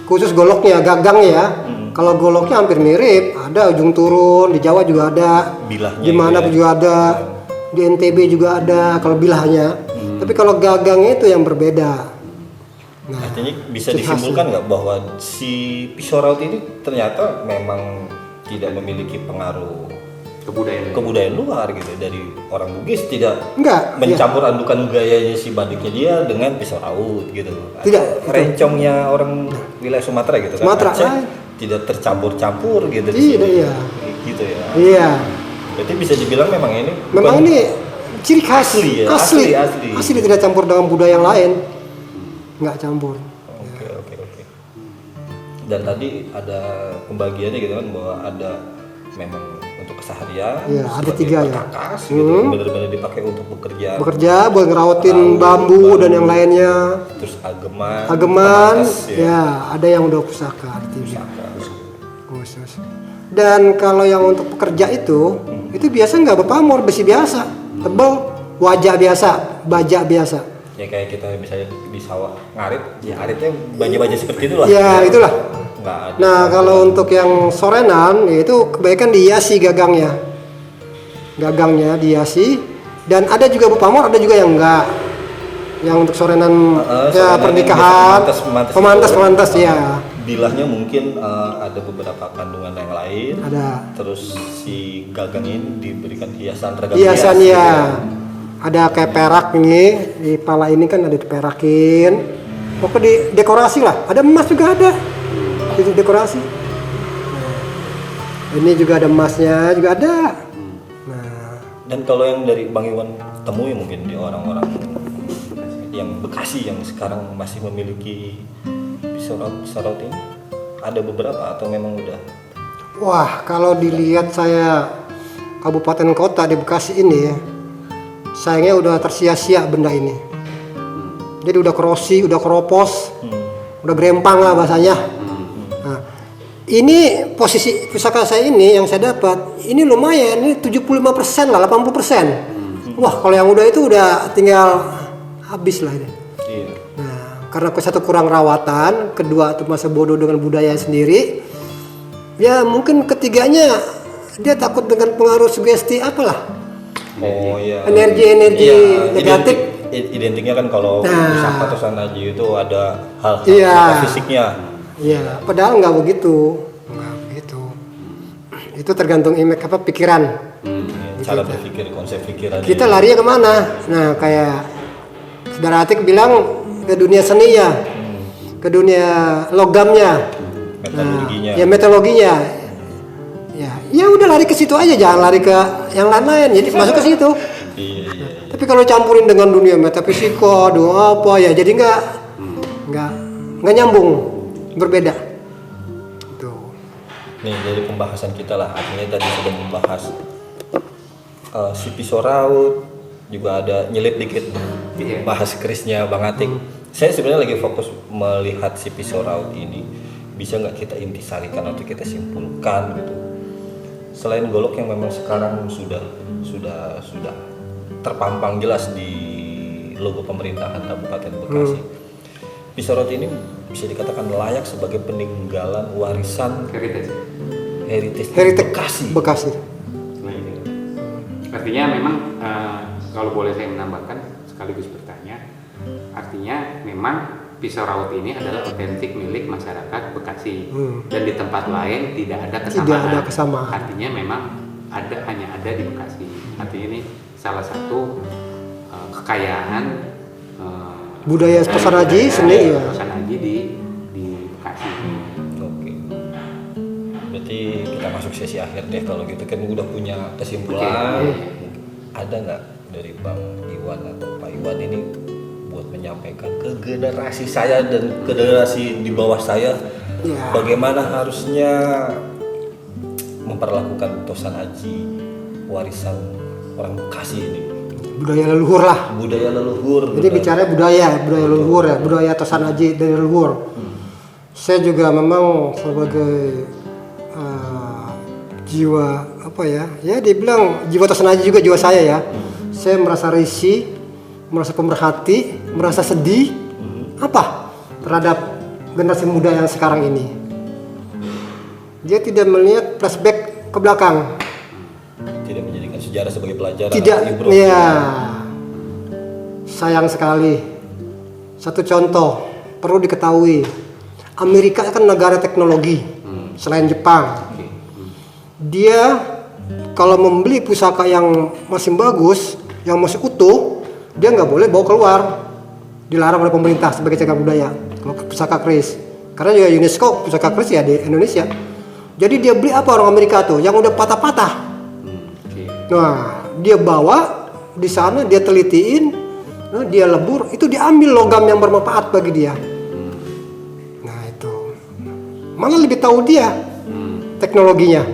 Speaker 2: Khusus goloknya, gagangnya ya. Kalau goloknya hampir mirip, ada ujung turun, di Jawa juga ada,
Speaker 1: Bilahnya
Speaker 2: di mana
Speaker 1: itu ya.
Speaker 2: juga ada, di NTB juga ada kalau bilahnya. Tapi kalau gagangnya itu yang berbeda. Nah,
Speaker 1: Artinya bisa
Speaker 2: ciri khasnya.
Speaker 1: disimpulkan nggak bahwa si pisau raut ini ternyata memang tidak memiliki pengaruh kebudayaan luar gitu, dari orang Bugis tidak
Speaker 2: Enggak,
Speaker 1: mencampur adukan gayanya si badiknya dia dengan pisau raut gitu.
Speaker 2: Tidak,
Speaker 1: Atau rencongnya orang wilayah Sumatera gitu kan.
Speaker 2: Sumatera,
Speaker 1: Aceh tidak tercampur-campur gitu di
Speaker 2: Tidak,
Speaker 1: sini.
Speaker 2: iya.
Speaker 1: Gitu ya.
Speaker 2: Iya.
Speaker 1: Berarti bisa dibilang memang ini
Speaker 2: Memang
Speaker 1: bukan-
Speaker 2: ini ciri khas,
Speaker 1: Asli ya, asli.
Speaker 2: asli tidak campur dengan budaya yang lain, nggak campur.
Speaker 1: Oke. Dan tadi ada pembagiannya gitu kan, bahwa ada memang untuk keseharian,
Speaker 2: Iya, ada
Speaker 1: sebagai
Speaker 2: 3 ya.
Speaker 1: perkakas gitu, benar-benar dipakai untuk bekerja
Speaker 2: buat ngerawatin bambu dan yang lainnya.
Speaker 1: terus ageman,
Speaker 2: Ageman,
Speaker 1: pemangkas,
Speaker 2: ya ada yang udah pusaka ada 3
Speaker 1: pusaka.
Speaker 2: khusus. Dan kalau yang untuk pekerja itu biasa nggak berpamor, besi biasa, tebal, wajah biasa, baja biasa.
Speaker 1: Ya kayak kita misalnya di sawah ngarit, ya aritnya baja-baja seperti itulah.
Speaker 2: Ya itulah.
Speaker 1: Nggak ada.
Speaker 2: Nah kalau untuk yang sorenan ya itu kebanyakan dihiasi gagangnya dihiasi, dan ada juga berpamor, ada juga yang enggak. Yang untuk sorenan ya
Speaker 1: sorenan
Speaker 2: pernikahan,
Speaker 1: pemantas
Speaker 2: pemantas ya
Speaker 1: bilahnya mungkin ada beberapa kandungan yang lain.
Speaker 2: ada.
Speaker 1: Terus si gagang ini diberikan hiasan ragam
Speaker 2: Hiasan
Speaker 1: hias,
Speaker 2: ya.
Speaker 1: gitu.
Speaker 2: Ada kayak perak nih, di pala ini kan ada diperakin. Pokoknya di dekorasi lah. Ada emas juga ada. Itu dekorasi. Nah, ini juga ada emasnya juga ada. Nah,
Speaker 1: Dan kalau yang dari Bang Iwan temui mungkin di orang-orang yang Bekasi yang sekarang masih memiliki pisau raut ini, ada beberapa atau memang udah?
Speaker 2: wah kalau dilihat saya kabupaten kota di Bekasi ini, sayangnya udah tersia-sia benda ini. Jadi udah kerosi, udah keropos, udah gerempang lah bahasanya. Nah, ini posisi pusaka saya ini yang saya dapat, ini lumayan, ini 75% lah, 80%. Wah kalau yang udah itu udah tinggal habis lah ini.
Speaker 1: Iya.
Speaker 2: Nah, karena satu kurang rawatan, kedua itu masa bodoh dengan budaya sendiri. Ya mungkin ketiganya dia takut dengan pengaruh sugesti apalah.
Speaker 1: Oh iya.
Speaker 2: Energi-energi negatif.
Speaker 1: Identiknya kan kalau pusaka atau sanaji itu ada hal-hal
Speaker 2: Iya.
Speaker 1: fisiknya.
Speaker 2: Iya, padahal nggak begitu. Nggak begitu. Itu tergantung pikiran.
Speaker 1: Cara berpikir, konsep pikiran.
Speaker 2: Kita larinya kemana? Nah, kayak saudara Atik bilang ke dunia seni ya, ke dunia logamnya,
Speaker 1: Metalurginya.
Speaker 2: ya metodologinya. Ya udah lari ke situ aja, jangan lari ke yang lain-lain. Jadi masuk ke situ.
Speaker 1: Iya.
Speaker 2: Tapi kalau campurin dengan dunia metafisika, doa apa ya, jadi nggak nyambung, berbeda. Tuh.
Speaker 1: Nih dari pembahasan kita lah, artinya tadi sudah membahas si pisau raut, juga ada nyelip dikit bahas kerisnya Bang Atik. Saya sebenarnya lagi fokus melihat si pisau raut ini, bisa nggak kita intisarikan atau kita simpulkan gitu. Selain golok yang memang sekarang sudah terpampang jelas di logo pemerintahan Kabupaten Bekasi, pisau raut ini bisa dikatakan layak sebagai peninggalan warisan heritage
Speaker 2: Bekasi.
Speaker 3: Artinya memang kalau boleh saya menambahkan sekaligus bertanya, artinya memang pisau raut ini adalah otentik milik masyarakat Bekasi dan di tempat lain tidak ada kesamaan.
Speaker 2: Tidak ada kesamaan.
Speaker 3: Artinya memang hanya ada di Bekasi. Artinya ini salah satu kekayaan
Speaker 2: Budaya pesanaji seni ya.
Speaker 3: Pesanaji di Bekasi.
Speaker 1: Oke. Berarti kita masuk sesi akhir deh kalau gitu, kan udah punya kesimpulan. Ada nggak dari Bang Iwan atau Pak Iwan ini buat menyampaikan ke generasi saya dan ke generasi di bawah saya, bagaimana harusnya memperlakukan Tosan Aji warisan orang Bekasi ini?
Speaker 2: Budaya leluhur lah.
Speaker 1: Budaya leluhur.
Speaker 2: Jadi bicara budaya leluhur ya, budaya Tosan Aji dari leluhur. Saya juga memang sebagai jiwa ya dibilang jiwa Tosan Aji juga jiwa saya ya. Saya merasa risih, merasa pemerhati, merasa sedih terhadap generasi muda yang sekarang ini. Dia tidak melihat flashback ke belakang.
Speaker 1: Tidak menjadikan sejarah sebagai pelajaran.
Speaker 2: Tidak, ya. Sayang sekali. Satu contoh perlu diketahui, Amerika kan negara teknologi selain Jepang. Dia kalau membeli pusaka yang masih bagus, yang masih utuh, dia nggak boleh bawa keluar, dilarang oleh pemerintah sebagai cagar budaya. Kalau pusaka keris, karena juga UNESCO pusaka keris ya di Indonesia. Jadi dia beli orang Amerika tuh yang udah patah-patah. Nah, dia bawa di sana, dia telitiin, dia lebur, itu diambil logam yang bermanfaat bagi dia. Nah itu. malah lebih tahu dia teknologinya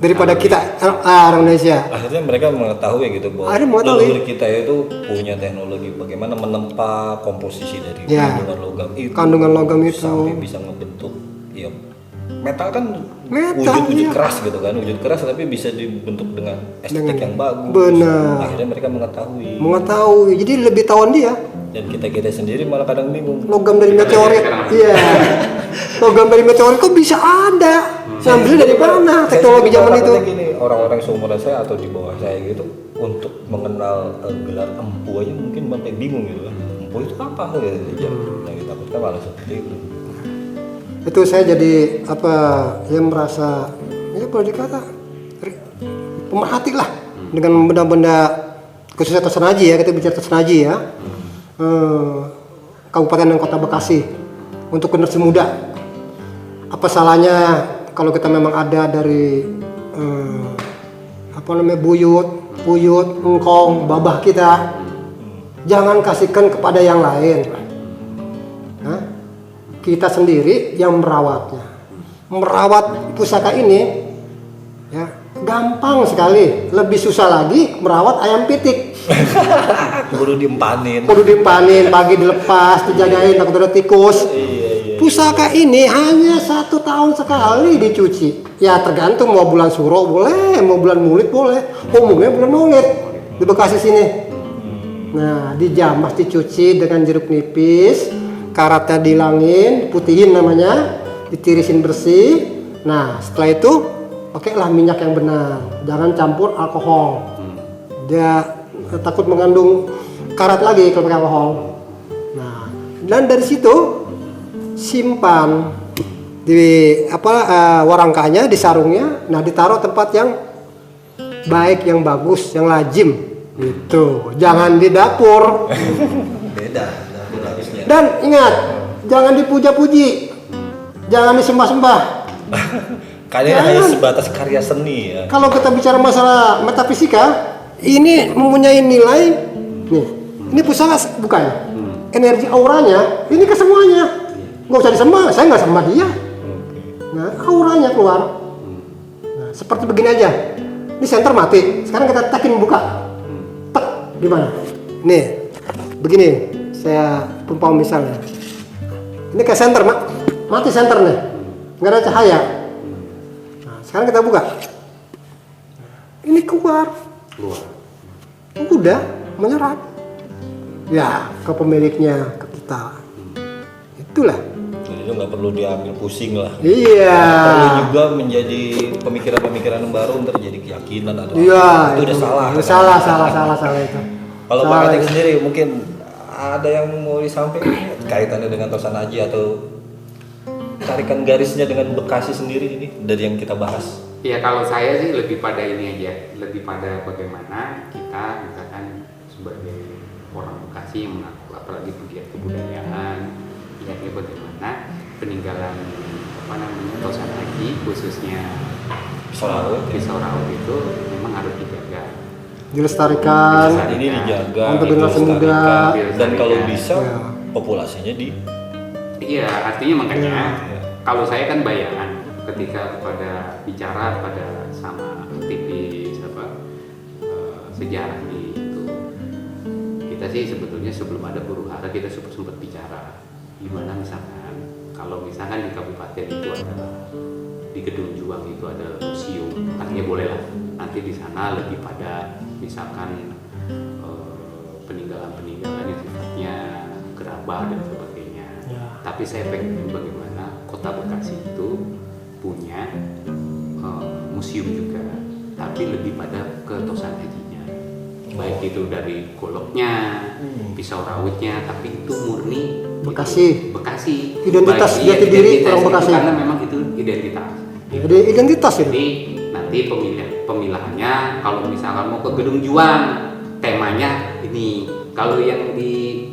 Speaker 2: daripada kita orang Indonesia.
Speaker 1: Akhirnya mereka mengetahui gitu bahwa
Speaker 2: Akhirnya mengetahui.
Speaker 1: leluhur kita itu punya teknologi bagaimana menempa komposisi dari
Speaker 2: Ya.
Speaker 1: kandungan logam itu.
Speaker 2: Kandungan logam itu.
Speaker 1: Sampai bisa ngebentuk ya metal kan
Speaker 2: Metal,
Speaker 1: wujud-wujud
Speaker 2: iya.
Speaker 1: keras gitu kan, wujud keras tapi bisa dibentuk dengan estetik yang bagus.
Speaker 2: Benar.
Speaker 1: Akhirnya mereka
Speaker 2: Mengetahui, jadi lebih tahuan dia.
Speaker 1: dan kita sendiri malah kadang bingung.
Speaker 2: Logam dari meteorit, iya. Logam dari meteorit kok bisa ada? Ngambil dari mana teknologi zaman itu?
Speaker 1: Gini, orang-orang seumuran saya atau di bawah saya gitu untuk mengenal gelar empu aja mungkin sampai bingung gitu kan. Empu itu apa gitu. Yang kita takutkan malah seperti itu.
Speaker 2: Itu saya jadi apa yang merasa ya boleh dikata pemerhati lah dengan benda-benda khususnya Tersanaji ya, kita bicara Tersanaji ya. Kabupaten dan Kota Bekasi untuk generasi muda. Apa salahnya kalau kita memang ada dari apa namanya buyut, engkong, babah kita, jangan kasihkan kepada yang lain. Hah? Kita sendiri yang merawatnya. Merawat pusaka ini ya gampang sekali, lebih susah lagi merawat ayam pitik.
Speaker 1: Kudu diempanin.
Speaker 2: Kudu dipanin, pagi dilepas, dijagain takut ada tikus.
Speaker 1: Iya.
Speaker 2: Pusaka ini hanya 1 tahun sekali dicuci. Ya tergantung mau bulan Suro boleh, mau bulan Maulid boleh. Umumnya bulan Maulid di Bekasi sini. Nah, dijamas, dicuci dengan jeruk nipis, karatnya dihilangin, putihin namanya, ditirisin bersih. Nah, setelah itu pakailah minyak yang benar, jangan campur alkohol. Dia takut mengandung karat lagi kalau pakai alkohol. Nah, dan dari situ simpan di warangkanya, di sarungnya. Nah, ditaruh tempat yang baik, yang bagus, yang lazim gitu. Jangan di dapur.
Speaker 1: Beda harusnya.
Speaker 2: Dan ingat, jangan dipuja-puji, jangan disembah-sembah.
Speaker 1: Kalian hanya sebatas karya seni ya.
Speaker 2: Kalau kita bicara masalah metafisika, ini mempunyai nilai nih. Ini pusaka bukan energi auranya, ini ke semuanya. Nggak usah disembah, saya nggak sembah dia. Nah, auranya keluar. Nah, seperti begini aja. Ini senter mati. Sekarang kita tekin buka. Tek, gimana? Nih, begini. Saya perumpama misalnya. Ini kayak senter, mati senter nih. Nggak ada cahaya. Nah, sekarang kita buka. Ini keluar. Udah menyerap. Ya, ke pemiliknya, ke kita. Itulah.
Speaker 1: Jadi itu nggak perlu diambil pusing lah.
Speaker 2: Iya.
Speaker 1: Perlu juga menjadi pemikiran-pemikiran yang baru, ntar jadi keyakinan atau
Speaker 2: Iya.
Speaker 1: itu udah salah.
Speaker 2: Itu salah itu.
Speaker 1: Kalau
Speaker 2: Salah
Speaker 1: Pak Atik
Speaker 2: itu.
Speaker 1: sendiri mungkin ada yang mau disampaikan kaitannya dengan Tersanaji atau tarikan garisnya dengan Bekasi sendiri ini dari yang kita bahas.
Speaker 3: Ya kalau saya sih lebih pada ini aja, lebih pada bagaimana kita misalkan sebagai orang Bekasi yang mengaku apalagi pegiat kebudayaan, yakni bagaimana peninggalan Tersanaji khususnya pisau raut itu memang harus dijaga.
Speaker 2: Dilestarikan.
Speaker 1: Ini dijaga
Speaker 2: Untuk generasi muda.
Speaker 1: dilestarikan, dan kalau bisa
Speaker 2: Ya.
Speaker 1: populasinya di
Speaker 3: Iya, artinya makanya
Speaker 1: Ya.
Speaker 3: kalau saya kan bayangan ketika pada bicara pada sama aktivis sejarah di itu, kita sih sebetulnya sebelum ada huru hara kita sempat bicara gimana misalkan kalau misalkan di kabupaten itu ada di Gedung Juang itu ada museum, artinya boleh lah nanti di sana lebih pada misalkan peninggalan-peninggalan yang sifatnya gerabah dan sebagainya.
Speaker 2: Ya.
Speaker 3: Tapi saya pengen bagaimana kota Bekasi itu punya museum juga, tapi lebih pada ke Tersanajinya. Baik itu dari goloknya, pisau rawitnya, tapi itu murni
Speaker 2: Bekasi.
Speaker 3: itu, Bekasi.
Speaker 2: Identitas
Speaker 3: Baik,
Speaker 2: jati diri
Speaker 3: identitas
Speaker 2: orang
Speaker 3: itu
Speaker 2: Bekasi.
Speaker 3: karena memang itu identitas.
Speaker 2: Jadi identitas itu.
Speaker 3: Jadi nanti pemilahannya kalau misalkan mau ke Gedung Juang temanya ini, kalau yang di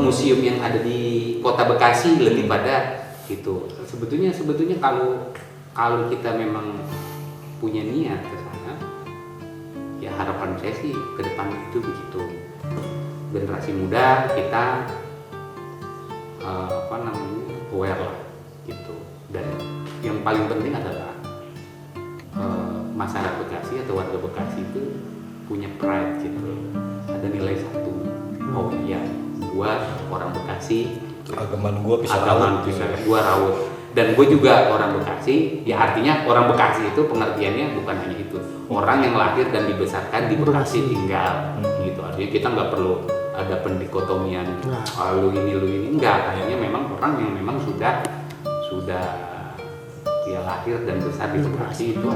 Speaker 3: museum yang ada di Kota Bekasi lebih pada itu. Sebetulnya kalau kita memang punya niat ke sana, ya harapan saya sih ke depan itu begitu. Generasi muda kita aware lah gitu, dan paling penting adalah masyarakat Bekasi atau warga Bekasi itu punya pride gitu, ada nilai satu. Oh iya, gua orang Bekasi,
Speaker 1: Agaman gua bisa
Speaker 3: agaman
Speaker 1: raut.
Speaker 3: bisa gua raut, dan gue juga orang Bekasi. Ya artinya orang Bekasi itu pengertiannya bukan hanya itu, orang yang lahir dan dibesarkan di Bekasi tinggal gitu. Artinya kita nggak perlu ada pendikotomian lu ini enggak. Artinya memang orang yang memang sudah dia lahir dan besar di Bekasi itu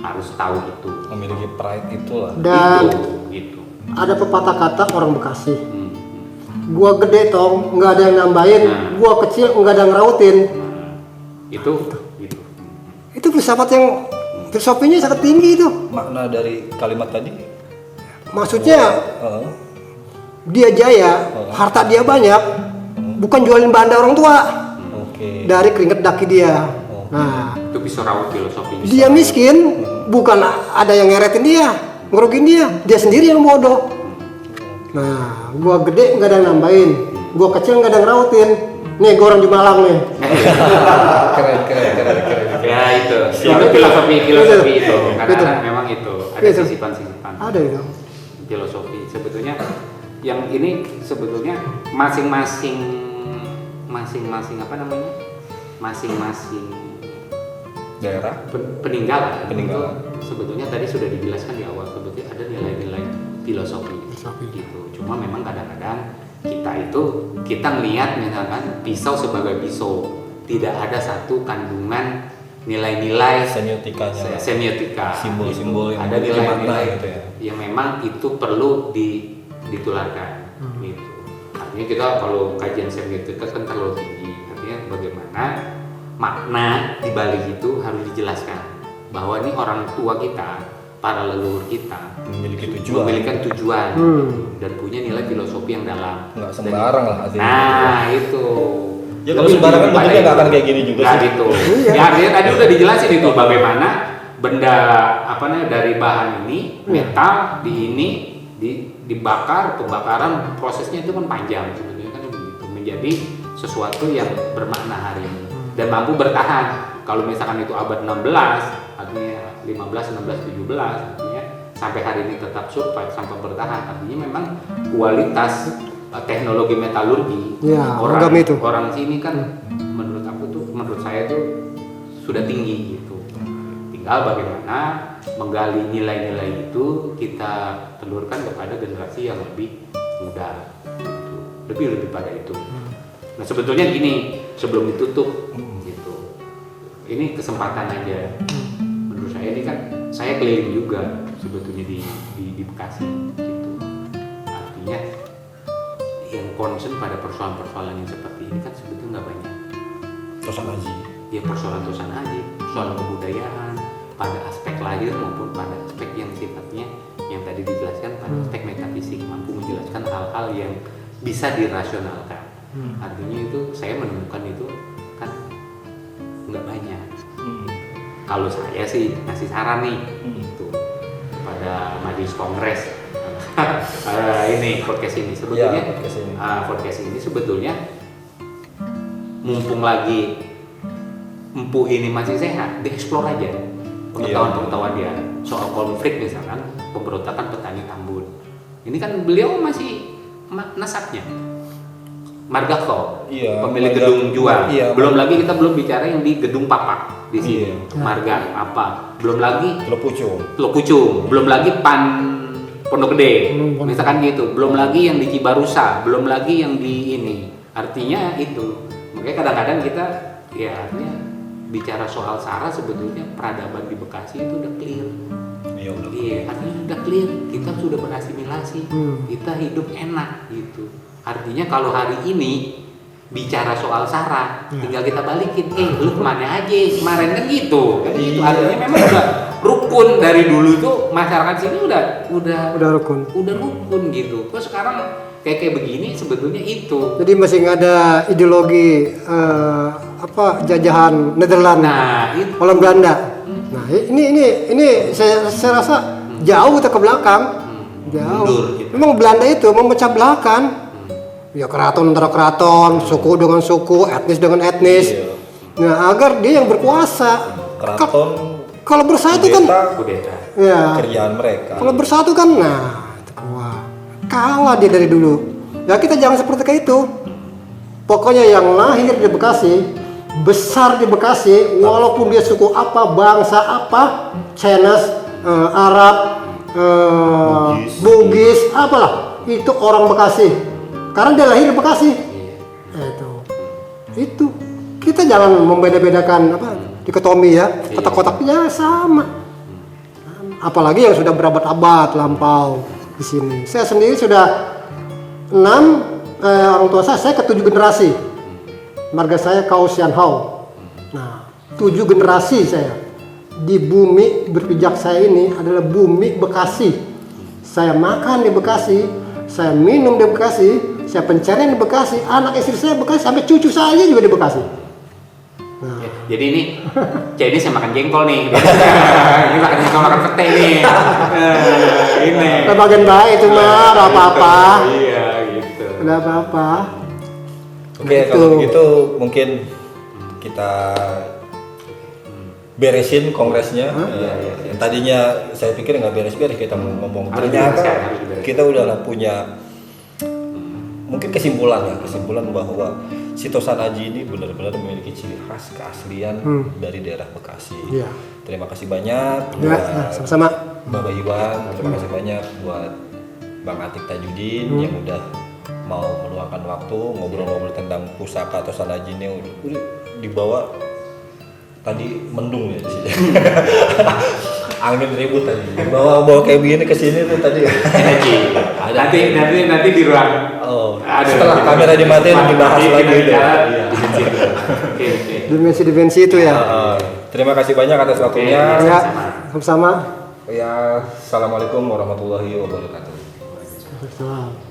Speaker 3: harus tahu itu,
Speaker 1: Memiliki pride itulah.
Speaker 2: Dan
Speaker 3: gitu.
Speaker 2: ada pepatah kata orang Bekasi. Gua gede tong, nggak ada yang nambahin. Gua kecil, nggak ada yang ngerautin.
Speaker 3: Itu
Speaker 2: Itu filsafat yang filosofinya sangat tinggi itu.
Speaker 1: Makna dari kalimat tadi?
Speaker 2: Maksudnya
Speaker 1: Heeh.
Speaker 2: dia jaya, harta dia banyak, bukan jualin banda orang tua.
Speaker 1: Oke.
Speaker 2: Dari keringet daki dia. Nah,
Speaker 3: itu bisa raut filosofinya.
Speaker 2: dia miskin, bukan ada yang ngeretin dia, ngerugin dia sendiri yang bodoh. Nah, gua gede nggak ada yang nambahin, gua kecil nggak ada yang rautin. Nih, gua orang Jumalang nih.
Speaker 1: Keren.
Speaker 3: Ya itu
Speaker 1: Siap.
Speaker 3: filosofi itu.
Speaker 2: Itu.
Speaker 3: Karena memang itu ada
Speaker 2: Itu.
Speaker 3: sisipan-sisipan.
Speaker 2: Ada itu.
Speaker 3: Filosofi sebetulnya yang ini sebetulnya masing-masing apa namanya? Masing-masing
Speaker 1: Daerah.
Speaker 3: peninggalan.
Speaker 1: Peninggalan.
Speaker 3: Itu sebetulnya tadi sudah dijelaskan di awal, sebetulnya ada nilai-nilai filosofi gitu. Cuma memang kadang-kadang kita ngelihat misalkan pisau sebagai pisau, tidak ada satu kandungan nilai-nilai
Speaker 1: Semiotikanya.
Speaker 3: semiotika,
Speaker 1: Simbol-simbol
Speaker 3: gitu.
Speaker 1: yang
Speaker 3: Ada
Speaker 1: memiliki makna
Speaker 3: nilai-nilai
Speaker 1: gitu ya.
Speaker 3: yang memang itu perlu ditularkan gitu. Artinya kita kalau kajian semiotika kan terlalu tinggi, artinya bagaimana makna di balik itu harus dijelaskan bahwa ini orang tua kita, para leluhur kita
Speaker 1: Memiliki tujuan.
Speaker 3: memiliki tujuan dan punya nilai filosofi yang dalam.
Speaker 1: Nggak sembarang lah artinya.
Speaker 3: Nah itu.
Speaker 1: Ya kalau sembarang kan bentuknya nggak akan kayak gini juga
Speaker 3: Nggak
Speaker 1: sih.
Speaker 3: gitu. Ya artinya tadi udah dijelasin itu bagaimana benda apa namanya dari bahan ini metal dibakar, pembakaran prosesnya itu kan panjang sebetulnya kan begitu, menjadi sesuatu yang bermakna hari ini dan mampu bertahan. Kalau misalkan itu abad 16, artinya 15, 16, 17, artinya sampai hari ini tetap survive sampai bertahan. Artinya memang kualitas teknologi metalurgi orang sini kan menurut saya tuh sudah tinggi gitu. Tinggal bagaimana menggali nilai-nilai itu kita telurkan kepada generasi yang lebih muda gitu. Lebih pada itu. Nah sebetulnya gini, sebelum ditutup gitu, ini kesempatan aja. Menurut saya ini kan saya keliling juga sebetulnya di Bekasi gitu. Artinya yang concern pada persoalan-persoalan yang seperti ini kan sebetulnya nggak banyak.
Speaker 1: Tosan haji.
Speaker 3: Ya persoalan-persoalan haji, persoalan kebudayaan, pada aspek lahir maupun pada aspek yang sifatnya yang tadi dijelaskan pada aspek metafisik, mampu menjelaskan hal-hal yang bisa dirasionalkan. Artinya itu saya menemukan itu kan nggak banyak. Kalau saya sih ngasih saran nih itu pada majelis kongres ini podcast ini sebetulnya podcast ini sebetulnya mumpung lagi empu ini masih sehat, dieksplor aja pengetahuan dia soal konflik misalkan pemberontakan petani Tambun. Ini kan beliau masih nasabnya Margakto, pemilik gedung jual. Belum lagi kita belum bicara yang di gedung Papak di sini, Marga apa? Belum lagi Teluk Pucung, belum lagi Pondok Gede, misalkan gitu. Belum lagi yang di Cibarusa, belum lagi yang di ini. Artinya itu, makanya kadang-kadang kita ya artinya bicara soal SARA sebetulnya peradaban di Bekasi itu udah clear. Iya, artinya udah clear. Kita sudah berasimilasi, kita hidup enak gitu. Artinya kalau hari ini bicara soal SARA, tinggal kita balikin, lu kemana aja kemarin kan gitu. Itu artinya memang udah rukun dari dulu tuh masyarakat sini udah rukun gitu. Kok sekarang kayak begini sebetulnya itu.
Speaker 2: Jadi masih nggak ada ideologi jajahan Nederland, Holland Belanda. Nah ini saya rasa jauh kita ke belakang, jauh.
Speaker 3: Mundur, gitu.
Speaker 2: Memang Belanda itu memecah belahkan. Ya keraton antara keraton, suku dengan suku, etnis dengan etnis. Nah, agar dia yang berkuasa.
Speaker 1: Keraton
Speaker 2: Kalau bersatu kan,
Speaker 3: Kudeta.
Speaker 2: ya.
Speaker 1: kerjaan mereka.
Speaker 2: Kalau bersatu kan, nah, wah, kalah dia dari dulu. Ya kita jangan seperti kayak itu. Pokoknya yang lahir di Bekasi, besar di Bekasi, walaupun dia suku apa, bangsa apa, Chinese, Arab, Bugis, apalah, itu orang Bekasi. Karena dia lahir di Bekasi. Itu. Kita jangan membeda-bedakan apa dikotomi ya, kotak-kotaknya sama. Apalagi yang sudah berabad-abad lampau di sini. Saya sendiri sudah 6 orang tua saya ke 7 generasi. Marga saya Khao Sian Hao. Nah, 7 generasi saya. Di bumi berpijak saya ini adalah bumi Bekasi. Saya makan di Bekasi, saya minum di Bekasi, saya pencarian di Bekasi, anak istri saya Bekasi, sampai cucu saya juga di Bekasi. Nah,
Speaker 3: Jadi ini saya makan jengkol nih. Ini makan jengkol, makan pete nih. Ini.
Speaker 2: bagian baik itu mah, nggak apa-apa,
Speaker 3: Iya, gitu.
Speaker 2: nggak apa-apa.
Speaker 1: Oke,
Speaker 2: Gitu.
Speaker 1: kalau begitu mungkin kita beresin kongresnya. Yang tadinya saya pikir nggak beres-beres kita mau ngomong.
Speaker 3: Harus
Speaker 1: Ternyata
Speaker 3: dibereskan, harus dibereskan.
Speaker 1: kita udahlah punya mungkin kesimpulan bahwa Sitosan Aji ini benar-benar memiliki ciri khas keaslian dari daerah Bekasi.
Speaker 2: Iya.
Speaker 1: Terima kasih banyak
Speaker 2: Ya,
Speaker 1: buat
Speaker 2: nah, sama-sama.
Speaker 1: Bapak Iwan, terima kasih banyak buat Bang Atik Tajudin yang udah mau meluangkan waktu ngobrol-ngobrol tentang pusaka Tosan Aji ini udah dibawa tadi mendung ya di sini. Angin ribut tadi. Bawa kayak begini ke sini tuh tadi.
Speaker 3: Energi. Nanti di ruang.
Speaker 1: Oh,
Speaker 3: Ada.
Speaker 1: setelah kamera dimatiin dibahas lagi
Speaker 3: Kita
Speaker 1: deh.
Speaker 3: bicara
Speaker 1: Iya.
Speaker 3: dimensi itu. Oke.
Speaker 2: Dimensi-dimensi itu ya.
Speaker 1: Terima kasih banyak atas waktunya.
Speaker 3: Oke.
Speaker 2: Ya, sama-sama.
Speaker 1: Ya, assalamualaikum warahmatullahi wabarakatuh.
Speaker 2: Salam.